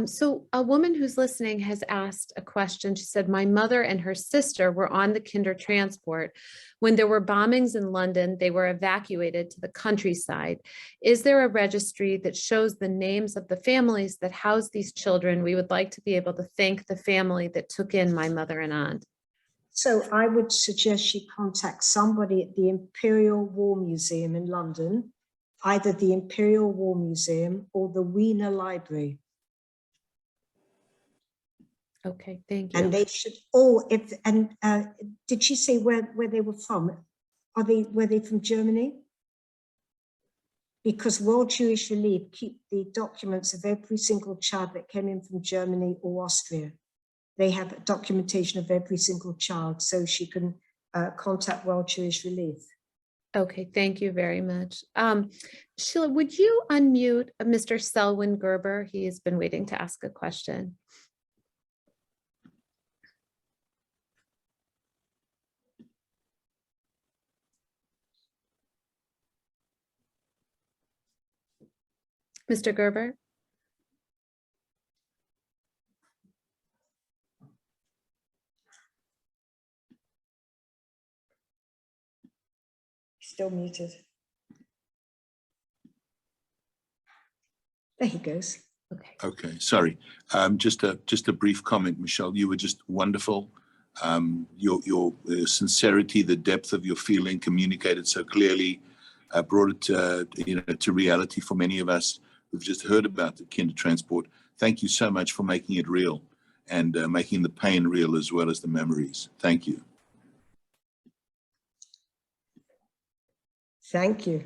[SPEAKER 6] So a woman who's listening has asked a question. She said, my mother and her sister were on the Kindertransport. When there were bombings in London, they were evacuated to the countryside. Is there a registry that shows the names of the families that housed these children? We would like to be able to thank the family that took in my mother and aunt.
[SPEAKER 3] So I would suggest she contact somebody at the Imperial War Museum in London, either the Imperial War Museum or the Wiener Library.
[SPEAKER 6] Okay, thank you.
[SPEAKER 3] And they should all, did she say where they were from? Were they from Germany? Because World Jewish Relief keep the documents of every single child that came in from Germany or Austria. They have a documentation of every single child, so she can contact World Jewish Relief.
[SPEAKER 6] Okay, thank you very much. Sheila, would you unmute Mr. Selwyn Gerber? He has been waiting to ask a question. Mr. Gerber?
[SPEAKER 3] Still muted. There he goes.
[SPEAKER 6] Okay.
[SPEAKER 7] Okay, sorry. Just a brief comment, Michele. You were just wonderful. Your sincerity, the depth of your feeling, communicated so clearly, brought it to reality for many of us who've just heard about the Kindertransport. Thank you so much for making it real and making the pain real as well as the memories. Thank you.
[SPEAKER 3] Thank you.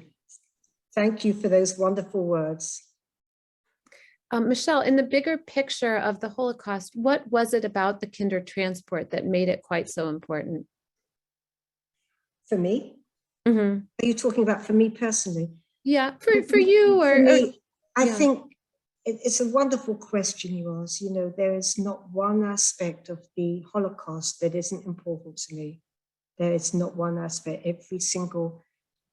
[SPEAKER 3] Thank you for those wonderful words.
[SPEAKER 6] Michele, in the bigger picture of the Holocaust, what was it about the Kindertransport that made it quite so important?
[SPEAKER 3] For me?
[SPEAKER 6] Mm-hmm.
[SPEAKER 3] Are you talking about for me personally?
[SPEAKER 6] Yeah, for you or...
[SPEAKER 3] For me, I think it's a wonderful question you ask. You know, there is not one aspect of the Holocaust that isn't important to me. There is not one aspect. Every single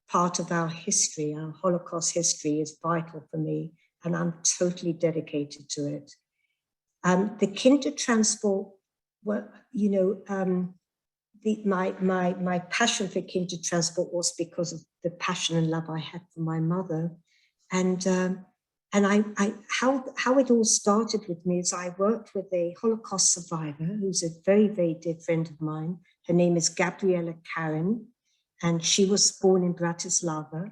[SPEAKER 3] part of our history, our Holocaust history, is vital for me, and I'm totally dedicated to it. The Kindertransport, well, you know, my passion for Kindertransport was because of the passion and love I had for my mother, and how it all started with me is I worked with a Holocaust survivor who's a very, very dear friend of mine. Her name is Gabriela Karen, and she was born in Bratislava.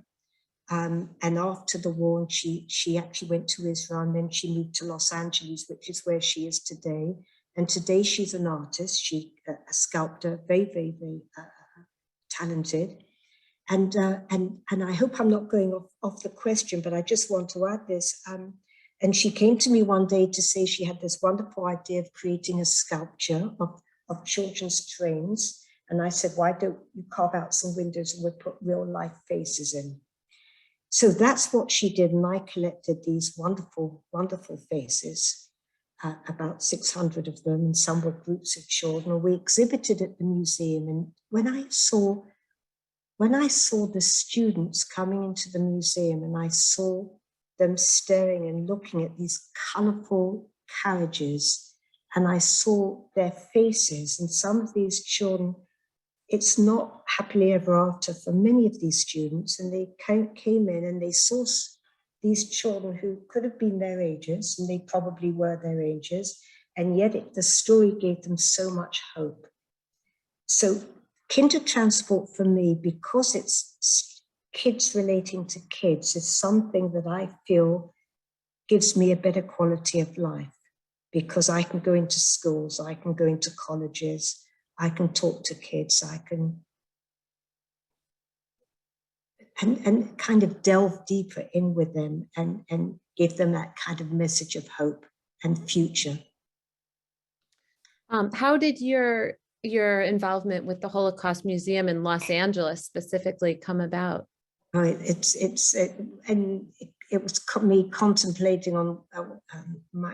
[SPEAKER 3] And after the war, she actually went to Israel, and then she moved to Los Angeles, which is where she is today. And today she's an artist, a sculptor, very, very, very talented. And I hope I'm not going off the question, but I just want to add this. And she came to me one day to say she had this wonderful idea of creating a sculpture of children's trains. And I said, why don't you carve out some windows and we'll put real life faces in? So that's what she did. And I collected these wonderful, wonderful faces, about 600 of them, and some were groups of children. We exhibited at the museum. And when I saw the students coming into the museum and I saw them staring and looking at these colorful carriages, and I saw their faces, and some of these children, it's not happily ever after for many of these students, and they came in and they saw these children who could have been their ages, and they probably were their ages, and yet the story gave them so much hope. So Kindertransport for me, because it's kids relating to kids, is something that I feel gives me a better quality of life, because I can go into schools, I can go into colleges, I can talk to kids, I can and kind of delve deeper in with them and give them that kind of message of hope and future.
[SPEAKER 6] How did your involvement with the Holocaust Museum in Los Angeles specifically come about?
[SPEAKER 3] It was me contemplating on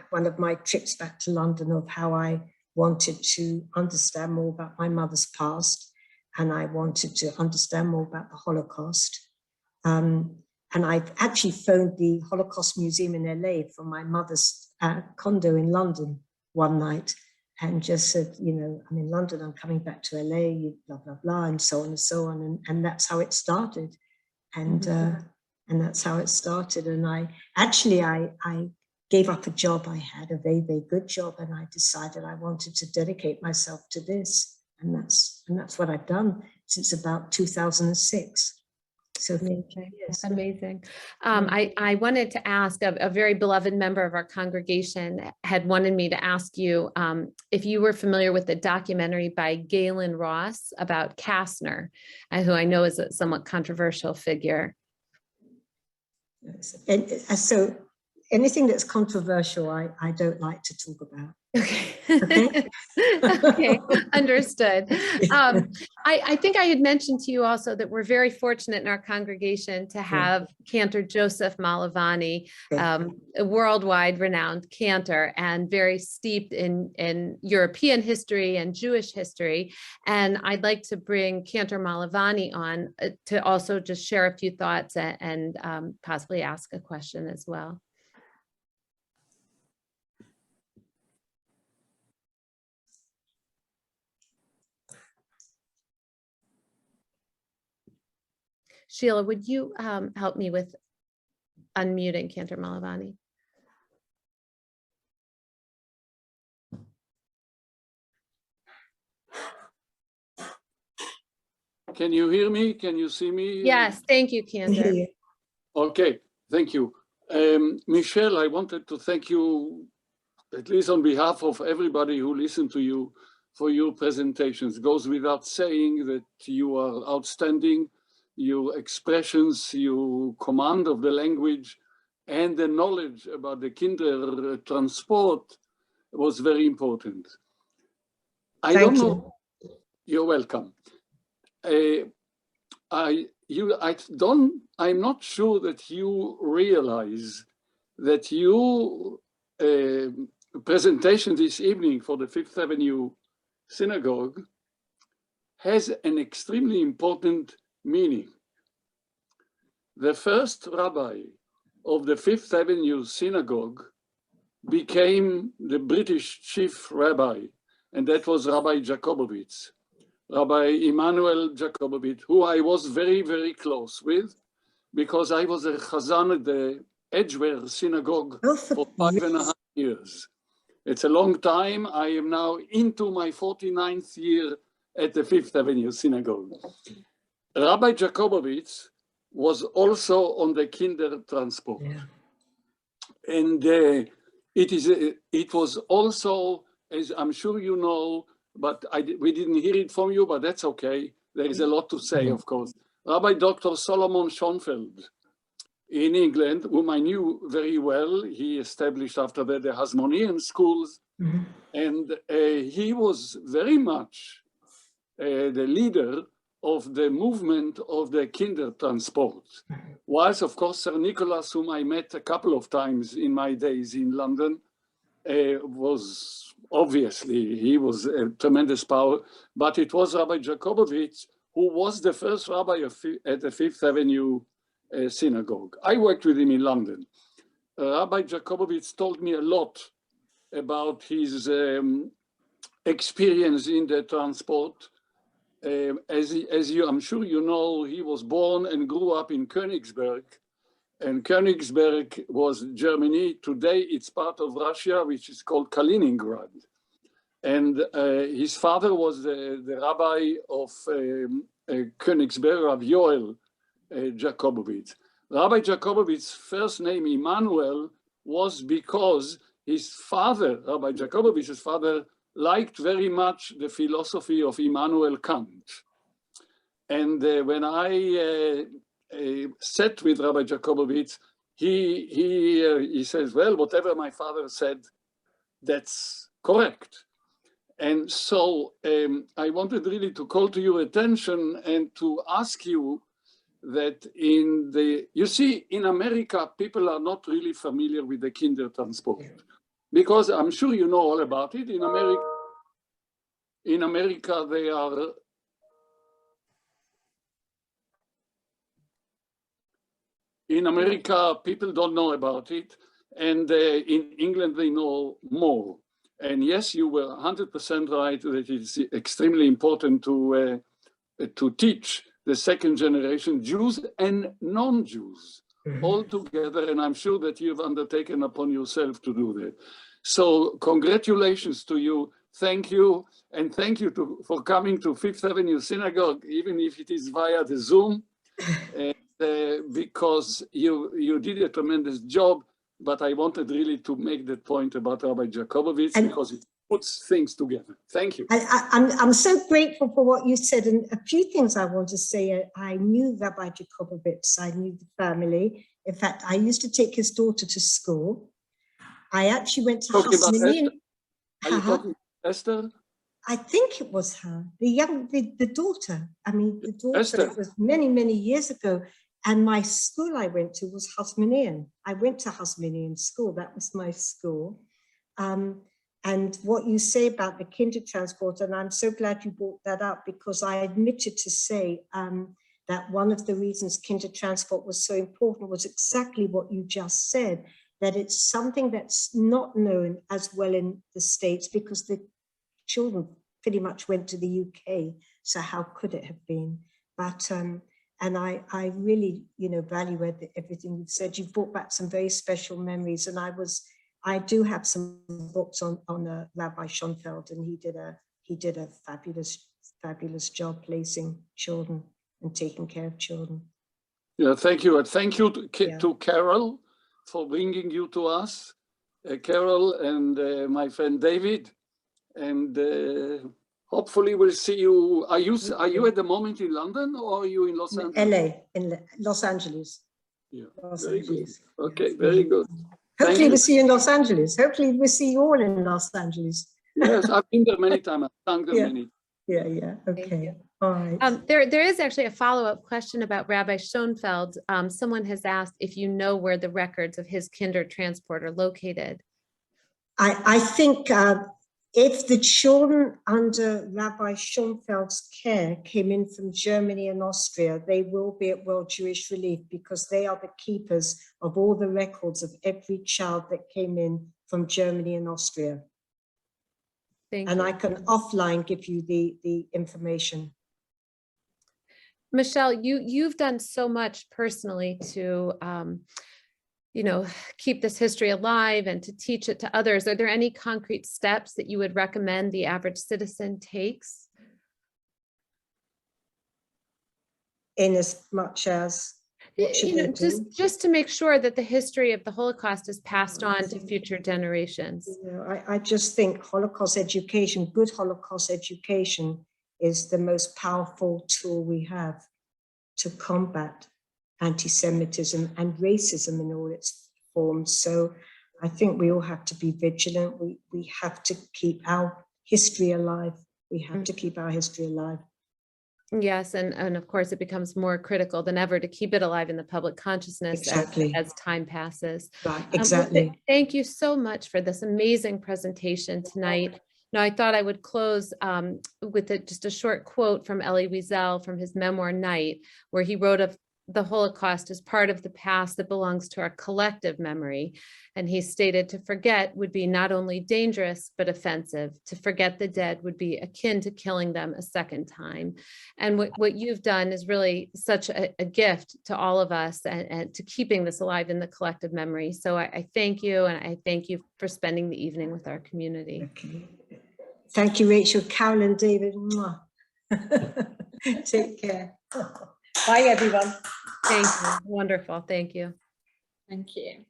[SPEAKER 3] one of my trips back to London of how I wanted to understand more about my mother's past, and I wanted to understand more about the Holocaust. And I actually phoned the Holocaust Museum in LA from my mother's condo in London one night, and just said, you know, I'm in London, I'm coming back to LA, blah, blah, blah, and so on and so on. And that's how it started. And that's how it started. And I gave up a job I had, a very, very good job, and I decided I wanted to dedicate myself to this. And that's what I've done since about 2006. So
[SPEAKER 6] amazing. Yes. Amazing. I wanted to ask, a very beloved member of our congregation had wanted me to ask you if you were familiar with the documentary by Galen Ross about Kastner, who I know is a somewhat controversial figure.
[SPEAKER 3] And so anything that's controversial, I don't like to talk about.
[SPEAKER 6] Okay. Okay, understood. I think I had mentioned to you also that we're very fortunate in our congregation to have Cantor Joseph Malavani, a worldwide renowned cantor and very steeped in European history and Jewish history. And I'd like to bring Cantor Malavani on to also just share a few thoughts and possibly ask a question as well. Sheila, would you help me with unmuting Cantor Malavani?
[SPEAKER 8] Can you hear me? Can you see me?
[SPEAKER 6] Yes, thank you, Cantor.
[SPEAKER 8] Okay, thank you. Michele, I wanted to thank you, at least on behalf of everybody who listened to you, for your presentations. It goes without saying that you are outstanding. Your expressions, your command of the language, and the knowledge about the Kindertransport was very important.
[SPEAKER 3] Thank you.
[SPEAKER 8] You're welcome. I'm not sure that you realize that your presentation this evening for the Fifth Avenue Synagogue has an extremely important meaning. The first rabbi of the Fifth Avenue Synagogue became the British chief rabbi, and that was Rabbi Jacobowitz, Rabbi Emanuel Jacobowitz, who I was very, very close with, because I was a chazan at the Edgware Synagogue for 5.5 years. It's a long time. I am now into my 49th year at the Fifth Avenue Synagogue. Rabbi Jacobowitz was also on the Kindertransport. Yeah. And it was also as I'm sure you know, but we didn't hear it from you, but that's okay. There is a lot to say, of course. Rabbi Dr. Solomon Schonfeld in England, whom I knew very well. He established after that the Hasmonean schools, and he was very much the leader of the movement of the Kindertransport. Whilst, of course, Sir Nicholas, whom I met a couple of times in my days in London, was obviously, he was a tremendous power, but it was Rabbi Jacobowitz who was the first rabbi at the Fifth Avenue synagogue. I worked with him in London. Rabbi Jacobowitz told me a lot about his experience in the transport. I'm sure you know, he was born and grew up in Königsberg, and Königsberg was Germany. Today it's part of Russia, which is called Kaliningrad. And his father was the rabbi of Königsberg, Rav Yoel Jacobowitz. Rabbi Jacobowitz's first name, Immanuel, was because his father, Rabbi Jacobowitz's father, liked very much the philosophy of Immanuel Kant. And when I sat with Rabbi Jacobowitz, he says, well, whatever my father said, that's correct. And so I wanted really to call to your attention and to ask you that you see, in America, people are not really familiar with the Kindertransport, because I'm sure you know all about it. In America, they are in America, people don't know about it, and in England, they know more. And yes, you were 100% right that it's extremely important to teach the second generation, Jews and non-Jews, all together. And I'm sure that you've undertaken upon yourself to do that. So congratulations to you. Thank you. And thank you for coming to Fifth Avenue Synagogue, even if it is via the Zoom, because you did a tremendous job. But I wanted really to make that point about Rabbi Jacobowitz, because it puts things together. Thank you.
[SPEAKER 3] I'm so grateful for what you said. And a few things I want to say. I knew Rabbi Jacobowitz. I knew the family. In fact, I used to take his daughter to school. I actually went to Hasmonean.
[SPEAKER 8] Are you talking about Esther?
[SPEAKER 3] I think it was her, the daughter. I mean, the daughter.
[SPEAKER 8] Esther.
[SPEAKER 3] It was many, many years ago. And my school I went to was Hasmonean. I went to Hasmonean school. That was my school. And what you say about the Kindertransport, and I'm so glad you brought that up, because I admitted to say that one of the reasons Kindertransport was so important was exactly what you just said, that it's something that's not known as well in the States, because the children pretty much went to the UK. So how could it have been? But and I really, value everything you've said. You've brought back some very special memories, and I do have some books on Rabbi Schonfeld, and he did a fabulous job placing children and taking care of children.
[SPEAKER 8] Yeah, thank you. And thank you to Carol for bringing you to us, Carol and my friend David, and hopefully we'll see you. Are you at the moment in London, or are you in Los Angeles?
[SPEAKER 3] LA, in Los Angeles.
[SPEAKER 8] Yeah,
[SPEAKER 3] Los
[SPEAKER 8] very
[SPEAKER 3] Angeles.
[SPEAKER 8] good. Okay,
[SPEAKER 3] Yes.
[SPEAKER 8] very good.
[SPEAKER 3] Hopefully we'll see you in Los Angeles. Hopefully we'll see you all in Los Angeles.
[SPEAKER 8] Yes, I've been there many times. I've sung there many.
[SPEAKER 3] Yeah. Okay. All right.
[SPEAKER 6] There is actually a follow-up question about Rabbi Schonfeld. Someone has asked if you know where the records of his Kindertransport are located.
[SPEAKER 3] I think if the children under Rabbi Schonfeld's care came in from Germany and Austria, they will be at World Jewish Relief, because they are the keepers of all the records of every child that came in from Germany and Austria.
[SPEAKER 6] Thank
[SPEAKER 3] and
[SPEAKER 6] you.
[SPEAKER 3] I can offline give you the information.
[SPEAKER 6] Michele, you've done so much personally to keep this history alive and to teach it to others. Are there any concrete steps that you would recommend the average citizen takes?
[SPEAKER 3] In as much as? What should
[SPEAKER 6] You know,
[SPEAKER 3] they do?
[SPEAKER 6] just to make sure that the history of the Holocaust is passed on to future generations.
[SPEAKER 3] You know, I just think Holocaust education, good Holocaust education, is the most powerful tool we have to combat anti-Semitism and racism in all its forms. So I think we all have to be vigilant. We have to keep our history alive. We have to keep our history alive.
[SPEAKER 6] Yes, and of course, it becomes more critical than ever to keep it alive in the public consciousness
[SPEAKER 3] Exactly.
[SPEAKER 6] as time passes.
[SPEAKER 3] Right,
[SPEAKER 6] Well,
[SPEAKER 3] exactly.
[SPEAKER 6] thank you so much for this amazing presentation tonight. Now, I thought I would close with just a short quote from Ellie Wiesel from his memoir, Night, where he wrote of the Holocaust as part of the past that belongs to our collective memory. And he stated, to forget would be not only dangerous, but offensive. To forget the dead would be akin to killing them a second time. And what you've done is really such a gift to all of us and to keeping this alive in the collective memory. So I thank you, and I thank you for spending the evening with our community.
[SPEAKER 3] Okay. Thank you, Rachel, Carol, and David. Mwah. Take care. Bye, everyone.
[SPEAKER 6] Thank you. Wonderful. Thank you.
[SPEAKER 2] Thank you.